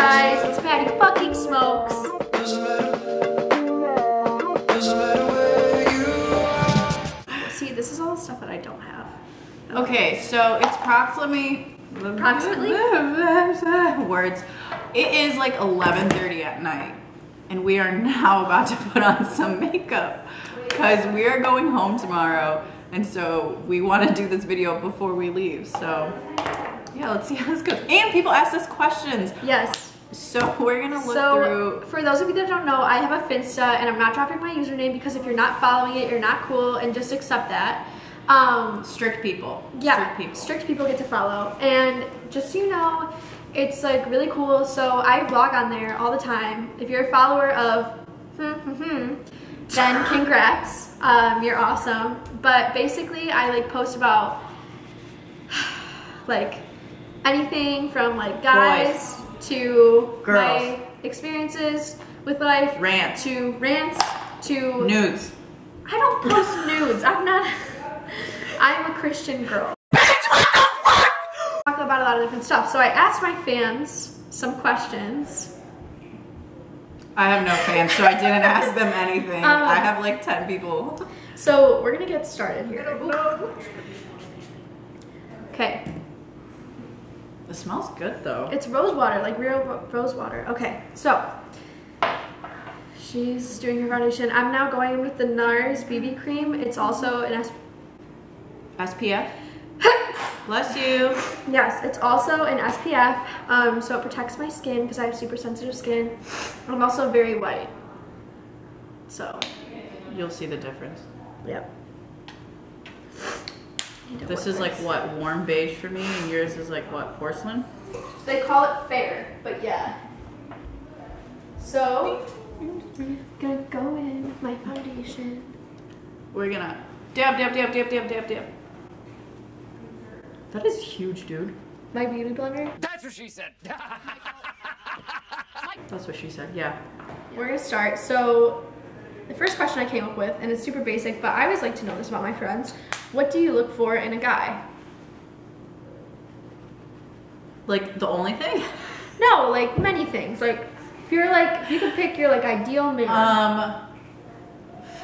guys, it's Patty fucking Smokes. See, this is all the stuff that I don't have. Okay, so it's approximately words. It is like 11:30 at night, and we are now about to put on some makeup because we are going home tomorrow, and so we want to do this video before we leave. So yeah, let's see how this goes. And people ask us questions. Yes. So we're gonna look through. For those of you that don't know, I have a Finsta, and I'm not dropping my username because if you're not following it, you're not cool, and just accept that. Strict people. Yeah, strict people get to follow. And just so you know, it's like really cool. So I vlog on there all the time. If you're a follower of then congrats, you're awesome. But basically I like post about like anything from like guys to girls, my experiences with life, rants to nudes. I don't post nudes. I'm a Christian girl. Talk about a lot of different stuff. So I asked my fans some questions. I have no fans, so I didn't ask them anything. I have like 10 people. So we're gonna get started here. Okay. It smells good though. It's rose water, like real rose water. Okay, so she's doing her foundation. I'm now going with the NARS BB cream. It's also an SPF. Bless you. Yes, it's also an SPF, so it protects my skin because I have super sensitive skin. I'm also very white, so you'll see the difference. Yep. This is like what, warm beige for me, and yours is like what, porcelain? They call it fair, but yeah. So I'm gonna go in with my foundation. We're gonna dab. That is huge, dude. My beauty blender? That's what she said. That's what she said, yeah. We're gonna start. So the first question I came up with, and it's super basic, but I always like to know this about my friends. What do you look for in a guy? Like the only thing? No, like many things. Like if you're like, if you could pick your like ideal man.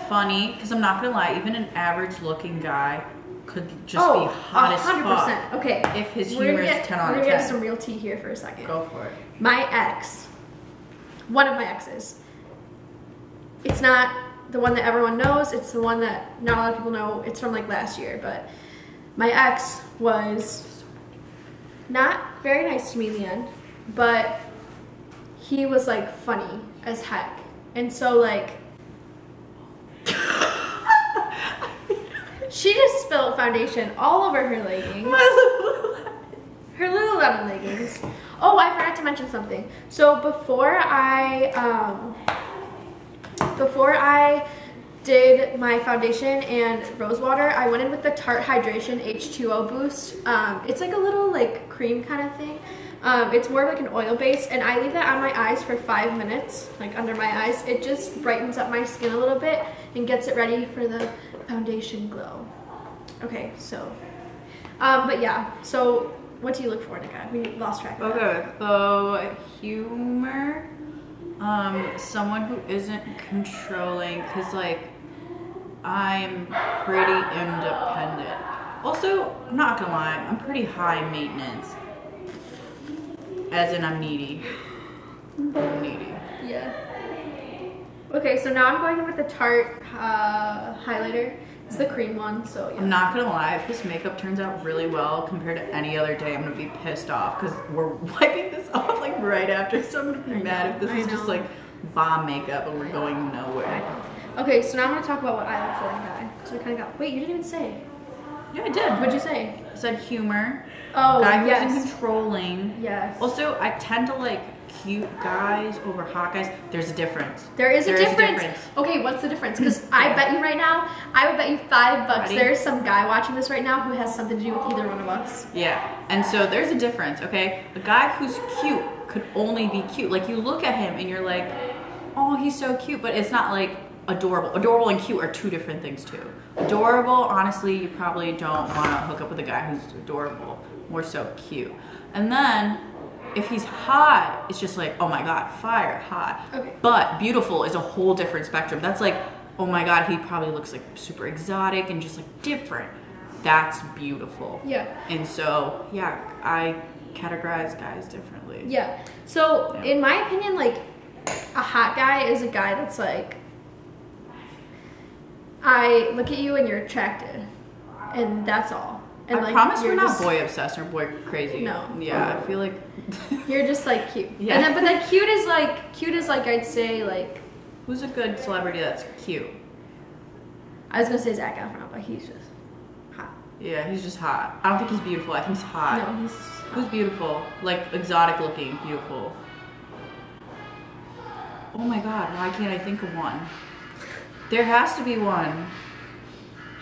Funny, because I'm not gonna lie, even an average looking guy could just be hot as fuck. Okay. If his humor is 10 out of 10. We're gonna get some real tea here for a second. Go for it. My ex, one of my exes, it's not the one that everyone knows, it's the one that not a lot of people know. It's from like last year, but my ex was not very nice to me in the end, but he was like funny as heck. And so like, she just spilled foundation all over her leggings. Her Lululemon leggings. Oh, I forgot to mention something. So before I did my foundation and rose water, I went in with the Tarte Hydration H2O Boost. It's like a little like cream kind of thing. It's more like an oil base, and I leave that on my eyes for 5 minutes, like under my eyes. It just brightens up my skin a little bit and gets it ready for the foundation glow. Okay, so, but yeah, so what do you look for in a guy? We lost track of that. Okay, so humor, someone who isn't controlling, because like, I'm pretty independent. Also, I'm not gonna lie, I'm pretty high maintenance. As in, I'm needy. I'm needy. Yeah. Okay, so now I'm going in with the Tarte highlighter. It's the cream one, so yeah. I'm not gonna lie, if this makeup turns out really well compared to any other day, I'm gonna be pissed off because we're wiping this off like right after, so I'm gonna be mad if this is just like bomb makeup and we're going nowhere. Okay, so now I'm gonna talk about what I look for in a guy. So we kind of got, wait, you didn't even say. Yeah, I did. What'd you say? I said humor. Oh, guy who yes. isn't controlling. Yes. Also, I tend to like cute guys over hot guys. There's a difference. There is a difference. Okay, what's the difference? Because I bet you right now, I would bet you $5. Ready? There's some guy watching this right now who has something to do with either one of us. Yeah, and so there's a difference, okay? A guy who's cute could only be cute. Like you look at him and you're like, oh, he's so cute, but it's not like adorable. Adorable and cute are two different things too. Adorable, honestly, you probably don't want to hook up with a guy who's adorable. More so cute. And then if he's hot, it's just like, oh my God, fire, hot. Okay. But beautiful is a whole different spectrum. That's like, oh my God, he probably looks like super exotic and just like different. That's beautiful. Yeah. And so, yeah, I categorize guys differently. Yeah. So in my opinion, like a hot guy is a guy that's like, I look at you and you're attracted, and that's all. And I promise we're not boy obsessed or boy crazy. No. Yeah, I feel like you're just like cute. Yeah. And then, but then cute is like I'd say like. Who's a good celebrity that's cute? I was gonna say Zac Efron, but he's just hot. Yeah, he's just hot. I don't think he's beautiful. I think he's hot. No, he's. Who's beautiful? Like exotic looking, beautiful. Oh my God, why can't I think of one? There has to be one.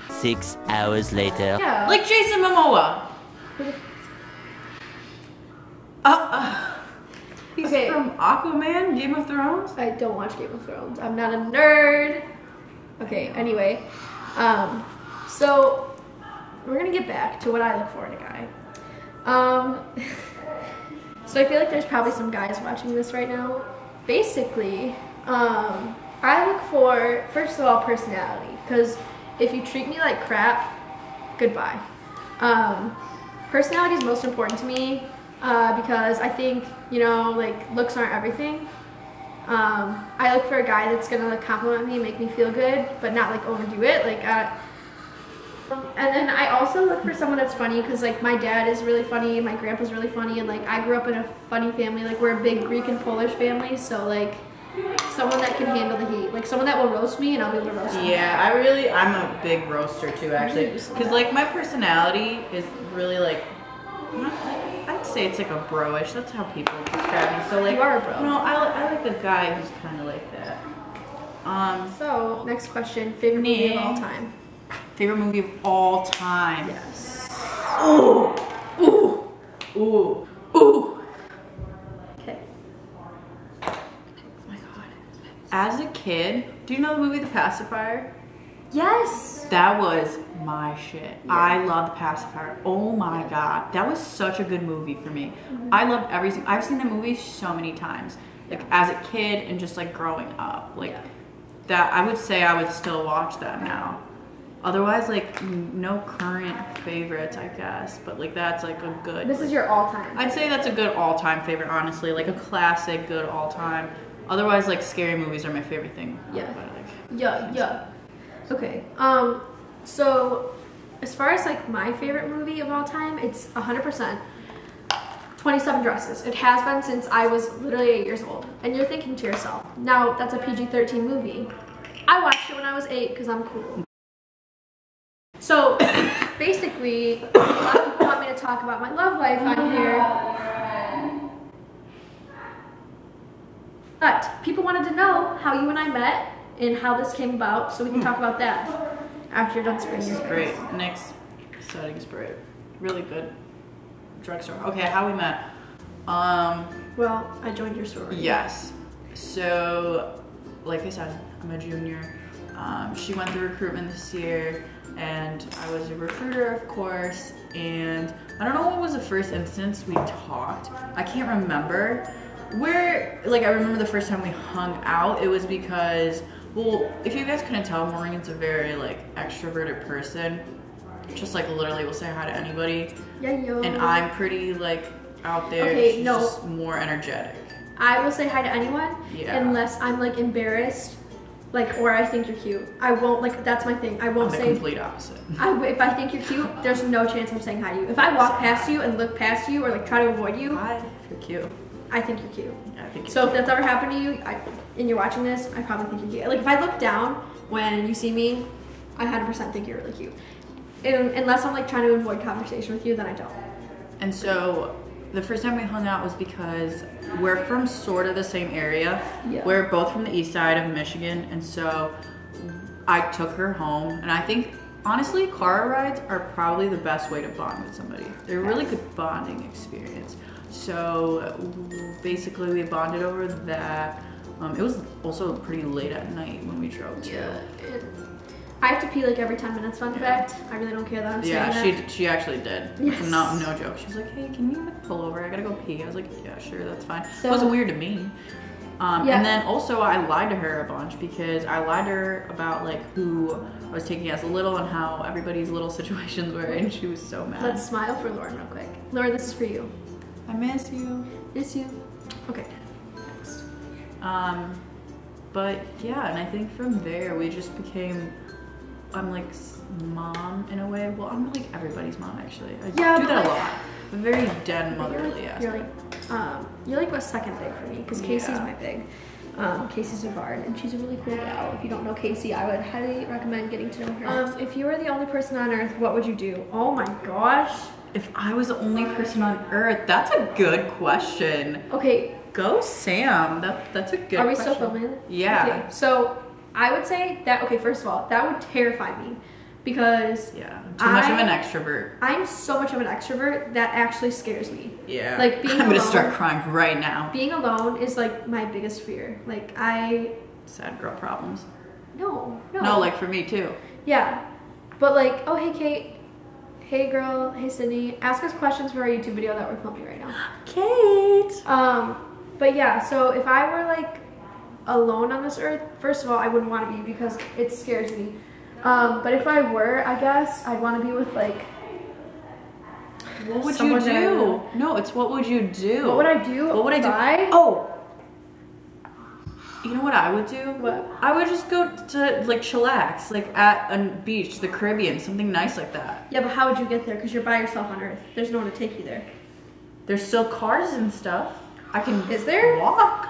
6 hours later. Yeah. Like Jason Momoa. He's Okay. from Aquaman, Game of Thrones. I don't watch Game of Thrones. I'm not a nerd. Okay, anyway. So we're gonna get back to what I look for in a guy. So I feel like there's probably some guys watching this right now. Basically, I look for, first of all, personality. Because if you treat me like crap, goodbye. Personality is most important to me because I think, you know, like looks aren't everything. I look for a guy that's gonna like compliment me, make me feel good, but not like overdo it. Like, and then I also look for someone that's funny because like my dad is really funny, my grandpa's really funny, and like I grew up in a funny family. Like we're a big Greek and Polish family, so like someone that can handle the heat, like someone that will roast me and I'll be able to roast them. Yeah, I'm a big roaster too, actually, because like my personality is really like, I'd say it's like a bro-ish. That's how people describe me. So like, You are a bro. No, I like a guy who's kind of like that. So next question: favorite movie of all time? Favorite movie of all time? Yes. Ooh, ooh, ooh, ooh. Okay. Oh my God. As a kid, do you know the movie The Pacifier? Yes. That was my shit. Yeah. I love The Pacifier. Oh my God. That was such a good movie for me. I loved everything. I've seen the movie so many times. Like as a kid and just like growing up. Like that, I would say I would still watch that now. Otherwise, like no current favorites, I guess. But like that's like a good. This is your all-time. I'd say that's a good all-time favorite, honestly. Like a classic, good all-time. Otherwise, like scary movies are my favorite thing. Yeah. But, like, Yeah. Okay. So as far as like my favorite movie of all time, it's 100% 27 Dresses. It has been since I was literally 8 years old. And you're thinking to yourself, now that's a PG-13 movie. I watched it when I was 8 because I'm cool. So basically, a lot of people want me to talk about my love life on here. But people wanted to know how you and I met and how this came about, so we can talk about that after you're done spraying your face. Great. Next setting spray. Really good drugstore. Okay, how we met. Well, I joined your sorority. Yes. So, like I said, I'm a junior. She went through recruitment this year, and I was a recruiter, of course. And I don't know what was the first instance we talked. I can't remember. I remember the first time we hung out, it was because, well, if you guys couldn't tell, Maureen is a very, like, extroverted person. Just, like, literally will say hi to anybody. Yeah, yo. And I'm pretty, like, out there. Okay, She's no. just more energetic. I will say hi to anyone unless I'm, like, embarrassed, like, or I think you're cute. I won't, like, that's my thing. I won't I'm say. the complete opposite. If I think you're cute, there's no chance I'm saying hi to you. If I walk past you and look past you or, like, try to avoid you, Hi, you're cute. I think you're cute. Yeah, I think you're So cute. if that's ever happened to you, and you're watching this, I probably think you're cute. Like if I look down when you see me, I 100% think you're really cute. Unless I'm like trying to avoid conversation with you, then I don't. And so the first time we hung out was because we're from sort of the same area. Yeah. We're both from the east side of Michigan, and so I took her home. And I think, honestly, car rides are probably the best way to bond with somebody. They're a really good bonding experience. So basically we bonded over that. It was also pretty late at night when we drove too. Yeah. I have to pee like every 10 minutes, fun fact. I really don't care that I'm saying that. Yeah, she actually did. Yes. No joke. She was like, hey, can you pull over? I gotta go pee. I was like, yeah, sure, that's fine. So, it wasn't weird to me. Yeah. And then also I lied to her a bunch because I lied to her about like who I was taking as a little and how everybody's little situations were, and she was so mad. Let's smile for Lauren real quick. Lauren, this is for you. I miss you. Miss you. Okay. Next. But yeah, and I think from there we just became, I'm like mom in a way. Well, I'm like everybody's mom actually. I do that a lot. I'm very dead motherly aspect. You're like a second big for me because Casey's my big. Casey's Savard, and she's a really cool gal. If you don't know Casey, I would highly recommend getting to know her. If you were the only person on earth, what would you do? Oh my gosh. If I was the only person on earth, that's a good question. Okay. Go Sam. That's a good question. Are we still filming? Yeah. Okay, so I would say that, okay, first of all, that would terrify me because I'm too much of an extrovert. I'm so much of an extrovert that actually scares me. Yeah. Like being I'm gonna start crying right now. Being alone is like my biggest fear. Like sad girl problems. No, like for me too. Yeah. But like, oh hey Kate. Hey girl, hey Sydney. Ask us questions for our YouTube video that we're filming right now. Kate. But yeah, so if I were like alone on this earth, first of all, I wouldn't want to be because it scares me. But if I were, I guess I'd want to be with like. What would you do? No, it's what would you do? What would I do? What would I do? Oh. You know what I would do? What? I would just go to like chillax, like at a beach, the Caribbean, something nice like that. Yeah, but how would you get there? Because you're by yourself on Earth. There's no one to take you there. There's still cars and stuff. I can. Is there? Walk.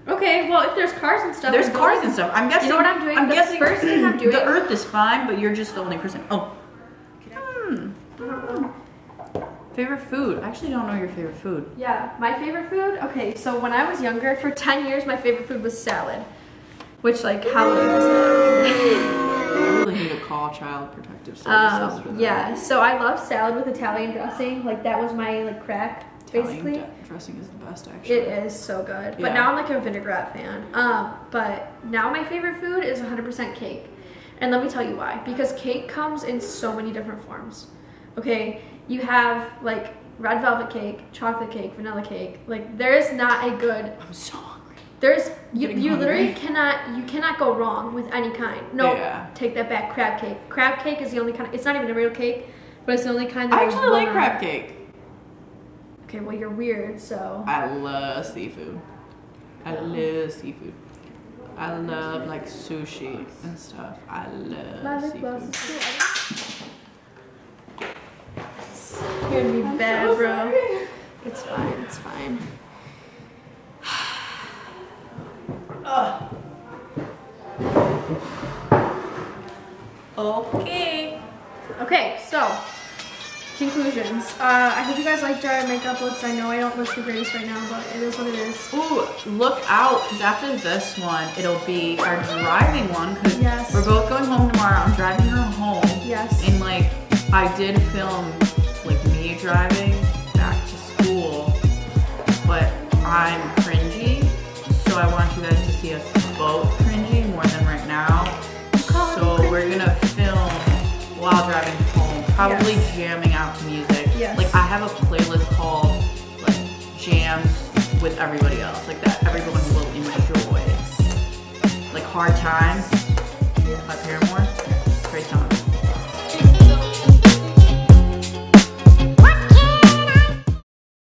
Okay, well if there's cars and stuff. There's cars and stuff. I'm guessing. You know what I'm doing? I'm guessing. First thing I'm doing. The Earth is fine, but you're just the only person. Oh. Favorite food? I actually don't know your favorite food. Yeah, my favorite food? Okay, so when I was younger, for 10 years, my favorite food was salad. Which, like, how lame is that? I really need to call Child Protective Services for that. Yeah, so I love salad with Italian dressing. Like, that was my, like, crack, basically. Italian dressing is the best, actually. It is so good. Yeah. But now I'm, like, a vinaigrette fan. But now my favorite food is 100% cake. And let me tell you why. Because cake comes in so many different forms. Okay? You have like red velvet cake, chocolate cake, vanilla cake. Like there is not a good. I'm so hungry. There's you literally cannot go wrong with any kind. No, take that back. Crab cake. Crab cake is the only kind. It's not even a real cake, but it's the only kind that I actually like crab cake. Okay, well you're weird, so. I love seafood. I love seafood. I love like sushi and stuff. I love seafood. You're gonna be bad, bro. It's fine, it's fine. Okay, so conclusions. I hope you guys liked our makeup looks. I know I don't look the greatest right now, but it is what it is. Ooh, look out, because after this one, it'll be our driving one, because we're both going home tomorrow. I'm driving her home. Yes. And like, I did film like me driving back to school, but I'm cringy, so I want you guys to see us both cringy more than right now. So we're gonna film while driving home, probably jamming out to music. Yes. Like I have a playlist called like jams with everybody else, like that everyone will enjoy. Like Hard Times by Paramore, great song.